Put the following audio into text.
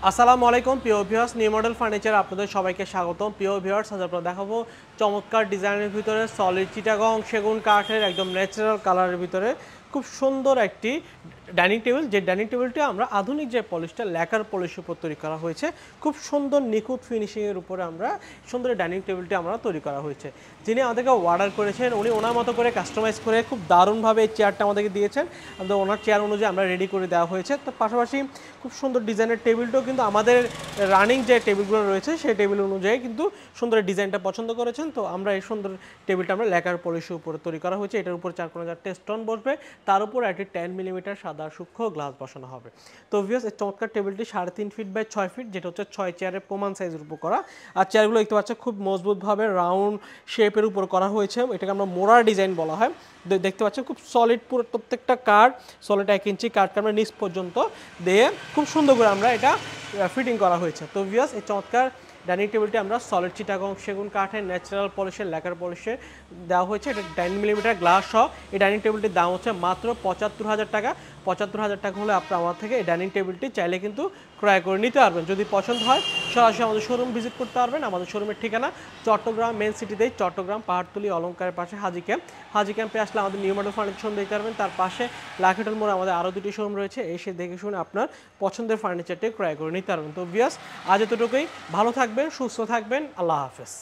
আসসালামু আলাইকুম প্রিয় ভিউয়ার্স, নিউ মডেল ফার্নিচার আপনাদের সবাইকে স্বাগতম। প্রিয় ভিউয়ার্স, আজ আপনারা দেখাবো চমৎকার ডিজাইনের ভিতরে সলিড চিটাগং সেগুন কাঠের একদম ন্যাচারাল কালারের ভিতরে খুব সুন্দর একটি ডাইনিং টেবিল। যে ডাইনিং টেবিলটি আমরা আধুনিক যে পলিশটা ল্যাকার পলিশের উপর তৈরি করা হয়েছে, খুব সুন্দর নিখুঁত ফিনিশিংয়ের উপরে আমরা সুন্দর ডাইনিং টেবিলটি আমরা তৈরি করা হয়েছে। যিনি আমাদেরকে অর্ডার করেছেন উনি ওনার মতো করে কাস্টমাইজ করে খুব দারুণভাবে এই চেয়ারটা আমাদেরকে দিয়েছেন। আমাদের ওনার চেয়ার অনুযায়ী আমরা রেডি করে দেওয়া হয়েছে। তো পাশাপাশি খুব সুন্দর ডিজাইনের টেবিলটাও কিন্তু আমাদের রানিং যে টেবিলগুলো রয়েছে সেই টেবিল অনুযায়ী কিন্তু সুন্দর ডিজাইনটা পছন্দ করেছেন। তো আমরা এই সুন্দর টেবিলটা আমরা ল্যাকার পলিশের উপরে তৈরি করা হয়েছে। এটার উপর 4 স্টোন বসবে, তার উপর একটি 10 মিলিমিটার সাদা সূক্ষ্ম গ্লাস বসানো হবে। তো ভিউয়ার্স, এই চমৎকার টেবিলটি 3.5 ফিট বাই 6 ফিট, যেটা হচ্ছে 6 চেয়ারের প্রমাণ সাইজের উপর করা। আর চেয়ারগুলো দেখতে পাচ্ছেন খুব মজবুতভাবে রাউন্ড শেপের উপর করা হয়েছে। এটাকে আমরা মোড়া ডিজাইন বলা হয়। দেখতে পাচ্ছেন খুব সলিড, পুরো প্রত্যেকটা কাঠ সলিড 1 ইঞ্চি কাঠকে আমরা নিচ পর্যন্ত দিয়ে খুব সুন্দর করে আমরা এটা ফিটিং করা হয়েছে। তো ভিউয়ার্স, এই চমৎকার ডাইনিং টেবিলটি আমরা সলিড চিটাগং সেগুন কাঠের ন্যাচারাল পলিশের ল্যাকার পলিশে দেওয়া হয়েছে। এটা 10 মিলিমিটার গ্লাস সহ এই ডাইনিং টেবিলটির দাম হচ্ছে মাত্র 75,000 টাকা। 75,000 টাকা হলে আপনি আমার থেকে এই ডাইনিং টেবিলটি চাইলে কিন্তু ক্রয় করে নিতে পারবেন। যদি পছন্দ হয় সরাসরি আমাদের শোরুম ভিজিট করতে পারবেন। আমাদের শোরুমের ঠিকানা চট্টগ্রাম মেন সিটিতেই, চট্টগ্রাম পাহাড়তলী অলঙ্কারের পাশে হাজি ক্যাম্প। হাজি ক্যাম্পে আসলে আমাদের নিউ মডেল ফার্নিচার শোরুম দেখতে পারবেন। তার পাশে লাখিটল মোড়ে আমাদের আরও 2টি শোরুম রয়েছে। এসে দেখে শুনে আপনার পছন্দের ফার্নিচারটি ক্রয় করে নিতে পারবেন। তো ভিউয়ার্স, আজ এতটুকুই। ভালো থাকবেন, সুস্থ থাকবেন। আল্লাহ হাফেজ।